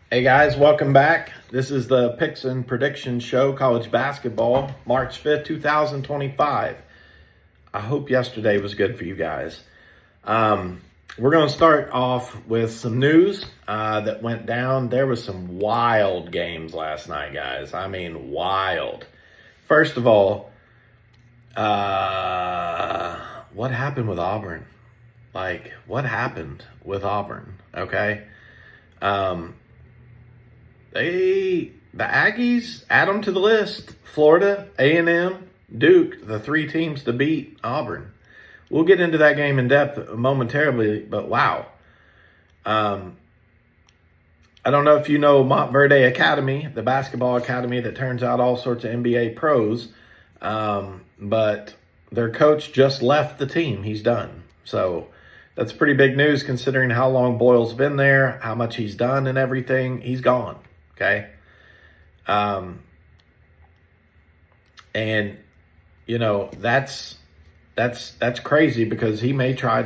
Hey guys, welcome back. This is the Picks and Predictions Show, college basketball, March 5th, 2025. I hope yesterday was good for you guys. We're going to start off with some news that went down. There was some wild games last night, guys. I mean, wild. First of all, what happened with Auburn? What happened with Auburn? Okay. The Aggies add them to the list. Florida, A&M, Duke, the three teams to beat Auburn. We'll get into that game in depth momentarily, but wow. I don't know if you know Montverde Academy, the basketball academy that turns out all sorts of NBA pros, but their coach just left the team. He's done. So that's pretty big news considering how long Boyle's been there, how much he's done and everything. He's gone. Okay. And you know, that's crazy because he may try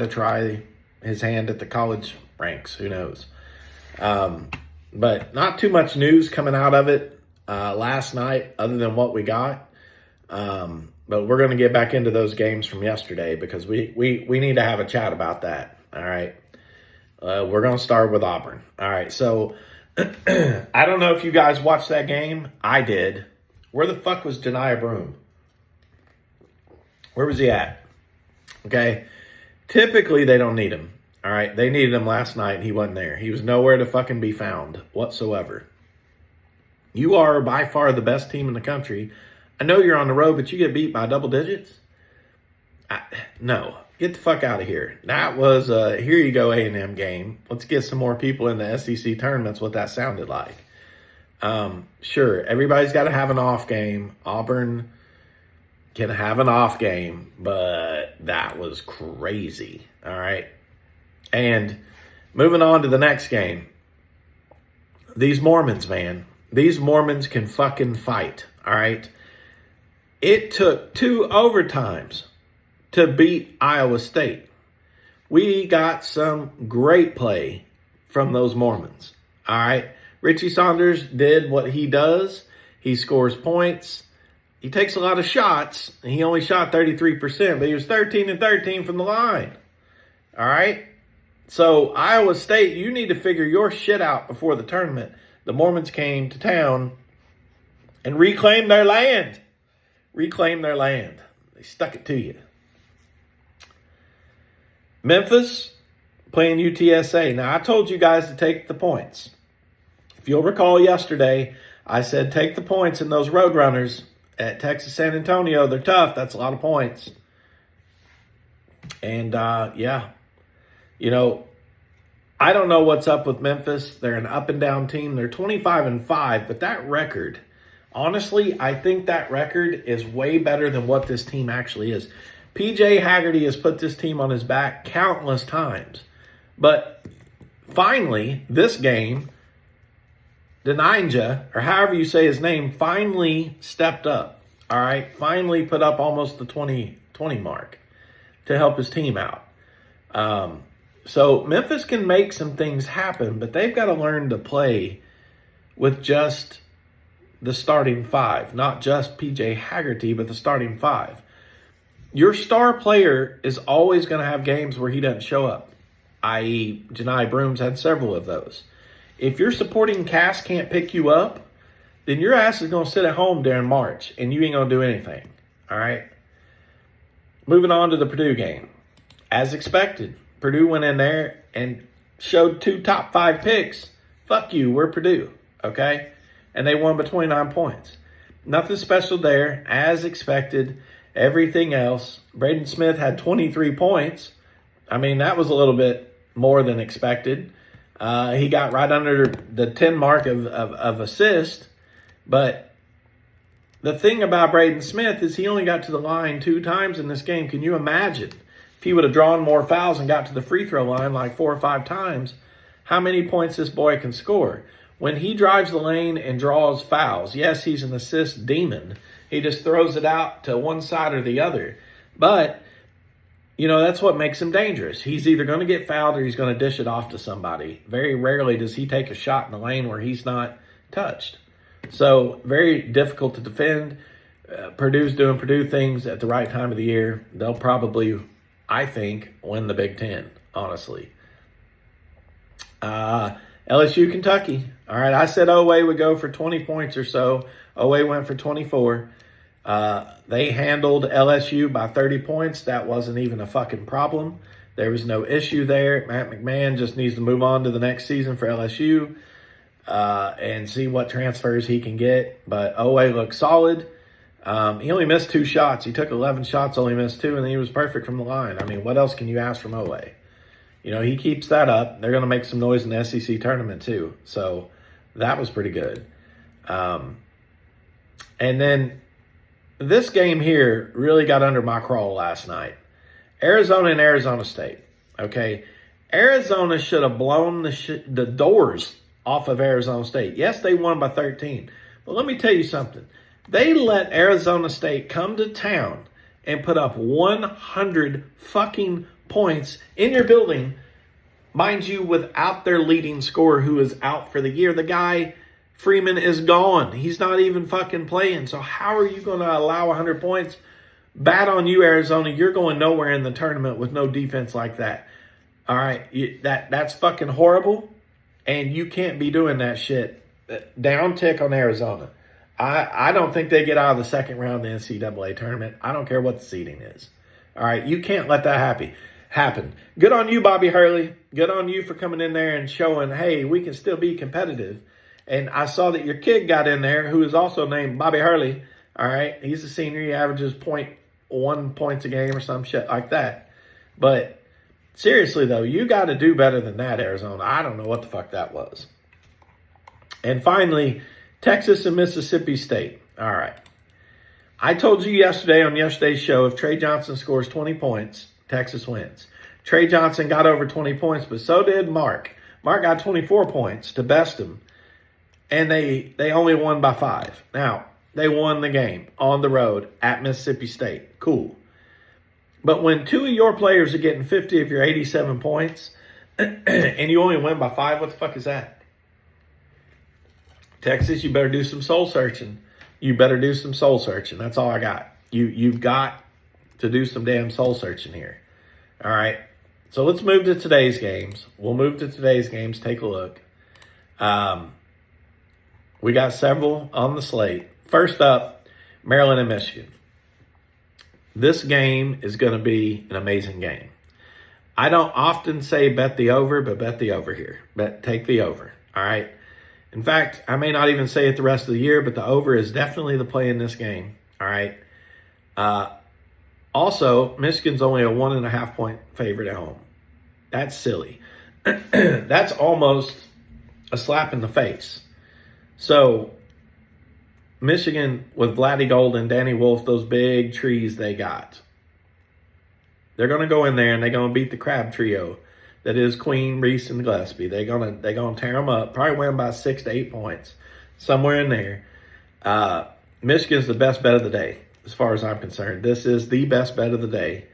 his hand at the college ranks. Who knows? But not too much news coming out of it last night other than what we got. But we're going to get back into those games from yesterday because we need to have a chat about that. All right. We're going to start with Auburn. All right. So I don't know if you guys watched that game. I did. Where the fuck was Johni Broome? Where was he at? Okay. Typically, they don't need him. All right. They needed him last night, and he wasn't there. He was nowhere to fucking be found whatsoever. You are by far the best team in the country. I know you're on the road, but you get beat by double digits? No. Get the fuck out of here. That was a here you go A&M game. Let's get some more people in the SEC tournaments, what that sounded like. Sure, everybody's got to have an off game. Auburn can have an off game, but that was crazy. All right. And moving on to the next game. These Mormons, man. These Mormons can fucking fight. All right. It took 2 overtimes to beat Iowa State. We got some great play from those Mormons. All right. Richie Saunders did what he does. He scores points. He takes a lot of shots. He only shot 33%, but he was 13-13 from the line. All right. So Iowa State, you need to figure your shit out before the tournament. The Mormons came to town and reclaimed their land. Reclaimed their land. They stuck it to you. Memphis playing UTSA. Now, I told you guys to take the points. If you'll recall yesterday, I said take the points in those Roadrunners at Texas San Antonio. They're tough. That's a lot of points. And, yeah, you know, I don't know what's up with Memphis. They're an up-and-down team. They're 25-5, but that record, honestly, I think that record is way better than what this team actually is. P.J. Haggerty has put this team on his back countless times. But finally, this game, Deninja, or however you say his name, finally stepped up. All right? Finally put up almost the 20 mark to help his team out. So Memphis can make some things happen, but they've got to learn to play with just the starting 5. Not just P.J. Haggerty, but the starting 5. Your star player is always going to have games where he doesn't show up, i.e. Johni Broome's had several of those. If your supporting cast can't pick you up, then your ass is going to sit at home during March, and you ain't going to do anything, all right? Moving on to the Purdue game. As expected, Purdue went in there and showed 2 top 5 picks. Fuck you, we're Purdue, okay? And they won by 29 points. Nothing special there, as expected. Everything else, Braden Smith had 23 points. I mean, that was a little bit more than expected. He got right under the 10 mark of assist. But the thing about Braden Smith is he only got to the line 2 times in this game. Can you imagine if he would have drawn more fouls and got to the free throw line like 4 or 5 times, how many points this boy can score? When he drives the lane and draws fouls, yes, he's an assist demon. He just throws it out to one side or the other. But that's what makes him dangerous. He's either going to get fouled or he's going to dish it off to somebody. Very rarely does he take a shot in the lane where he's not touched. So very difficult to defend. Purdue's doing Purdue things at the right time of the year. They'll probably, I think, win the Big Ten, honestly. LSU, Kentucky. All right, I said Oweh would go for 20 points or so. Oweh went for 24. They handled LSU by 30 points. That wasn't even a fucking problem. There was no issue there. Matt McMahon just needs to move on to the next season for LSU and see what transfers he can get. But Oweh looked solid. He only missed 2 shots. He took 11 shots, only missed 2, and he was perfect from the line. I mean, what else can you ask from Oweh? He keeps that up. They're going to make some noise in the SEC tournament too. So that was pretty good. And then this game here really got under my crawl last night. Arizona and Arizona State. Okay. Arizona should have blown the doors off of Arizona State. Yes, they won by 13. But let me tell you something. They let Arizona State come to town and put up 100 fucking points in your building, mind you, without their leading scorer who is out for the year. The guy, Freeman, is gone. He's not even fucking playing. So how are you going to allow 100 points? Bad on you, Arizona. You're going nowhere in the tournament with no defense like that. All right, that's fucking horrible, and you can't be doing that shit. Down tick on Arizona. I don't think they get out of the second round of the NCAA tournament. I don't care what the seeding is. All right, you can't let that happen. Good on you, Bobby Hurley. Good on you for coming in there and showing, hey, we can still be competitive. And I saw that your kid got in there, who is also named Bobby Hurley. All right, he's a senior. He averages 0.1 points a game or some shit like that. But seriously, though, you got to do better than that, Arizona. I don't know what the fuck that was. And finally, Texas and Mississippi State. All right. I told you yesterday on yesterday's show, if Trey Johnson scores 20 points, Texas wins. Trey Johnson got over 20 points, but so did Mark. Mark got 24 points to best him, and they only won by 5. Now, they won the game on the road at Mississippi State. Cool. But when 2 of your players are getting 50 of your 87 points, and you only win by 5, what the fuck is that? Texas, you better do some soul searching. You better do some soul searching. That's all I got. You've got to do some damn soul searching here. All right. So let's move to today's games. We'll move to today's games. Take a look. We got several on the slate. First up, Maryland and Michigan. This game is going to be an amazing game. I don't often say bet the over, but bet the over here. Take the over. All right. In fact, I may not even say it the rest of the year, but the over is definitely the play in this game. All right. Also, Michigan's only a 1.5 point favorite at home. That's silly. That's almost a slap in the face. So, Michigan with Vladdy Golden, Danny Wolf, those big trees they got. They're going to go in there and they're going to beat the crab trio that is Queen, Reese, and Gillespie. They're gonna tear them up. Probably win by 6 to 8 points, somewhere in there. Michigan's the best bet of the day, as far as I'm concerned. This is the best bet of the day.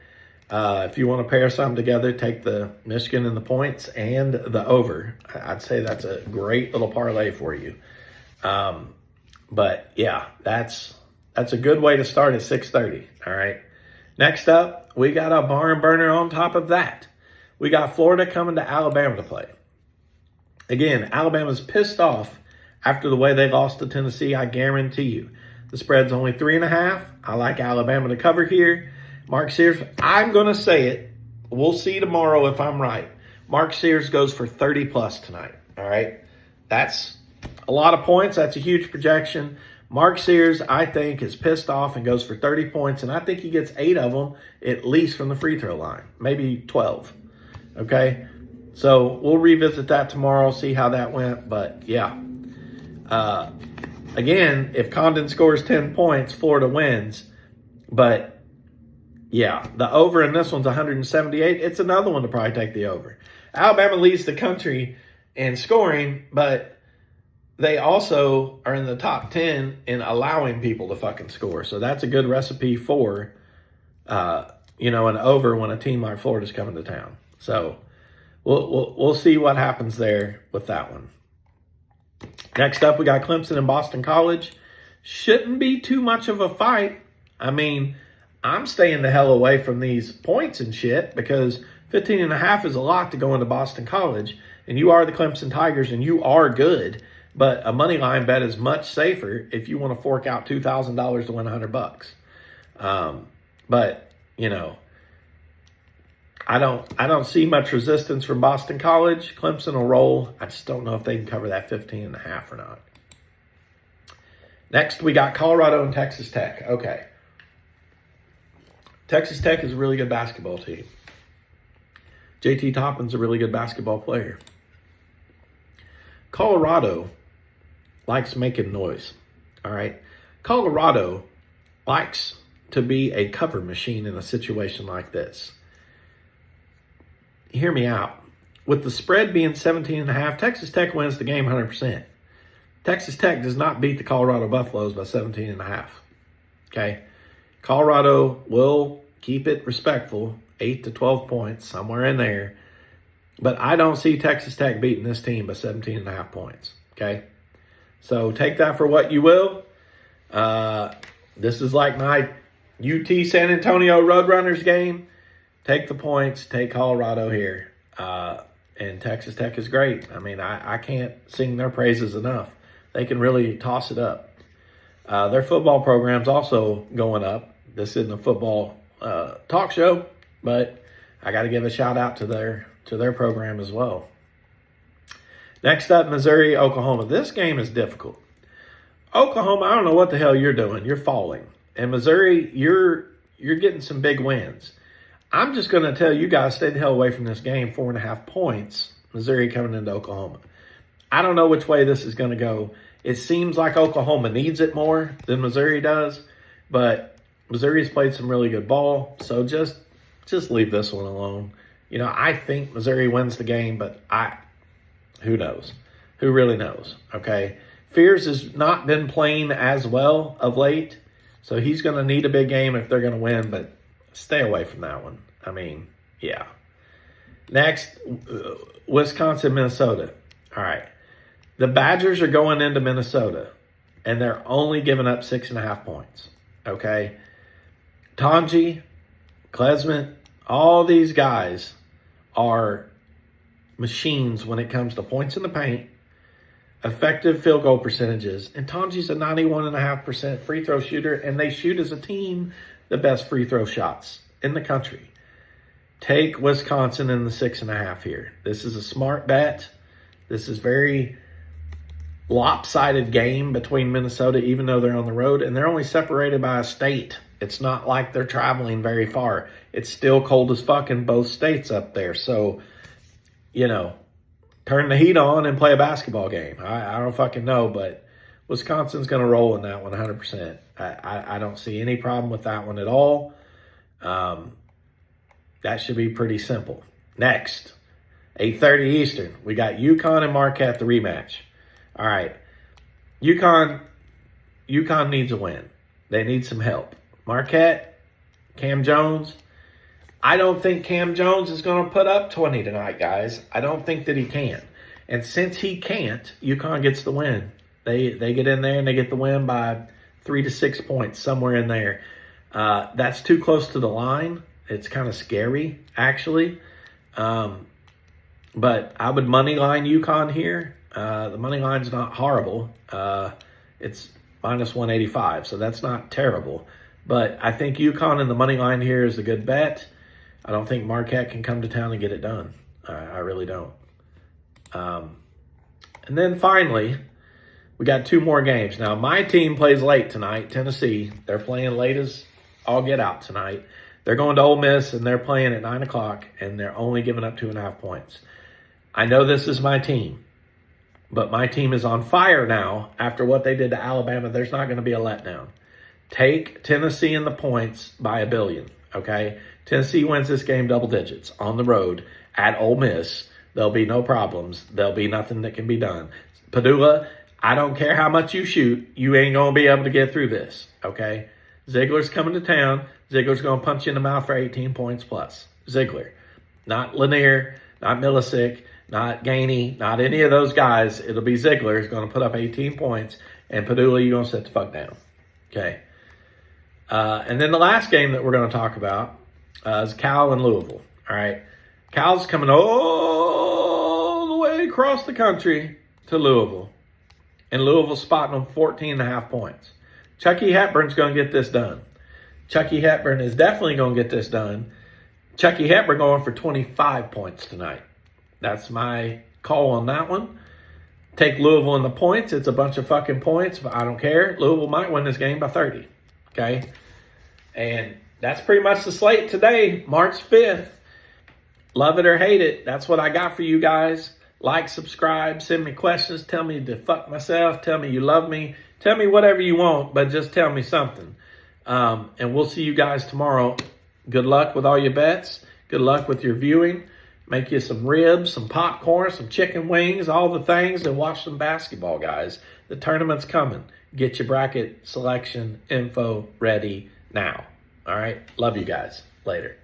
If you want to pair something together, take the Michigan and the points and the over. I'd say that's a great little parlay for you. But yeah, that's a good way to start at 6:30. All right. Next up, we got a barn burner on top of that. We got Florida coming to Alabama to play. Again, Alabama's pissed off after the way they lost to Tennessee, I guarantee you. The spread's only 3.5. I like Alabama to cover here. Mark Sears, I'm going to say it. We'll see tomorrow if I'm right. Mark Sears goes for 30-plus tonight. All right? That's a lot of points. That's a huge projection. Mark Sears, I think, is pissed off and goes for 30 points, and I think he gets 8 of them at least from the free throw line, maybe 12. Okay, so we'll revisit that tomorrow, see how that went. But yeah, again, if Condon scores 10 points, Florida wins. But yeah, the over in this one's 178. It's another one to probably take the over. Alabama leads the country in scoring, but they also are in the top 10 in allowing people to fucking score. So that's a good recipe for an over when a team like Florida's coming to town. So we'll see what happens there with that one. Next up, we got Clemson and Boston College. Shouldn't be too much of a fight. I mean, I'm staying the hell away from these points and shit because 15.5 is a lot to go into Boston College. And you are the Clemson Tigers and you are good. But a money line bet is much safer if you want to fork out $2,000 to win $100. But, I don't see much resistance from Boston College. Clemson will roll. I just don't know if they can cover that 15.5 or not. Next, we got Colorado and Texas Tech. Okay. Texas Tech is a really good basketball team. JT Toppin's a really good basketball player. Colorado likes making noise. All right. Colorado likes to be a cover machine in a situation like this. Hear me out. With the spread being 17.5, Texas Tech wins the game 100%. Texas Tech does not beat the Colorado Buffaloes by 17.5. Okay? Colorado will keep it respectful, 8 to 12 points, somewhere in there. But I don't see Texas Tech beating this team by 17.5 points. Okay? So take that for what you will. This is like my UT San Antonio Roadrunners game. Take the points. Take Colorado here. And Texas Tech is great. I mean, I can't sing their praises enough. They can really toss it up. Their football program's also going up. This isn't a football talk show, but I got to give a shout out to their program as well. Next up, Missouri, Oklahoma. This game is difficult. Oklahoma, I don't know what the hell you're doing. You're falling. And Missouri, you're getting some big wins. I'm just going to tell you guys, stay the hell away from this game. 4.5 points. Missouri coming into Oklahoma. I don't know which way this is going to go. It seems like Oklahoma needs it more than Missouri does, but Missouri's played some really good ball, so just leave this one alone. I think Missouri wins the game, but who knows? Who really knows? Okay. Fears has not been playing as well of late, so he's going to need a big game if they're going to win, but stay away from that one. I mean, yeah. Next, Wisconsin, Minnesota. All right. The Badgers are going into Minnesota, and they're only giving up 6.5 points. Okay? Tanji, Klesmit, all these guys are machines when it comes to points in the paint, effective field goal percentages, and Tanji's a 91.5% free throw shooter, and they shoot as a team the best free throw shots in the country. Take Wisconsin in the 6.5 here. This is a smart bet. This is very lopsided game between Minnesota, even though they're on the road, and they're only separated by a state. It's not like they're traveling very far. It's still cold as fuck in both states up there. So, turn the heat on and play a basketball game. I don't fucking know, but Wisconsin's going to roll in that one 100%. I don't see any problem with that one at all. That should be pretty simple. Next, 8:30 Eastern, we got UConn and Marquette, the rematch. All right, UConn needs a win. They need some help. Marquette, Cam Jones. I don't think Cam Jones is going to put up 20 tonight, guys. I don't think that he can. And since he can't, UConn gets the win. They get in there and they get the win by 3 to 6 points, somewhere in there. That's too close to the line. It's kind of scary, actually. But I would money line UConn here. The money line's not horrible. It's minus 185, so that's not terrible. But I think UConn in the money line here is a good bet. I don't think Marquette can come to town and get it done. I really don't. And then finally, we got 2 more games. Now, my team plays late tonight, Tennessee. They're playing late as all get out tonight. They're going to Ole Miss, and they're playing at 9 o'clock, and they're only giving up 2.5 points. I know this is my team, but my team is on fire now after what they did to Alabama. There's not going to be a letdown. Take Tennessee in the points by 1 billion, okay? Tennessee wins this game double digits on the road at Ole Miss. There'll be no problems. There'll be nothing that can be done. Padula, I don't care how much you shoot. You ain't going to be able to get through this, okay? Ziegler's coming to town. Ziggler's going to punch you in the mouth for 18 points plus. Ziggler. Not Lanier, not Milicic, not Gainey, not any of those guys. It'll be Ziggler is going to put up 18 points, and Padula, you're going to sit the fuck down. Okay. And then the last game that we're going to talk about is Cal and Louisville. All right. Cal's coming all the way across the country to Louisville. And Louisville's spotting them 14.5 points. Chucky Hepburn's going to get this done. Chucky Hepburn is definitely going to get this done. Chucky Hepburn going for 25 points tonight. That's my call on that one. Take Louisville in the points. It's a bunch of fucking points, but I don't care. Louisville might win this game by 30. Okay? And that's pretty much the slate today, March 5th. Love it or hate it. That's what I got for you guys. Like, subscribe, send me questions. Tell me to fuck myself. Tell me you love me. Tell me whatever you want, but just tell me something. And we'll see you guys tomorrow. Good luck with all your bets. Good luck with your viewing. Make you some ribs, some popcorn, some chicken wings, all the things, and watch some basketball, guys. The tournament's coming. Get your bracket selection info ready now. All right? Love you guys. Later.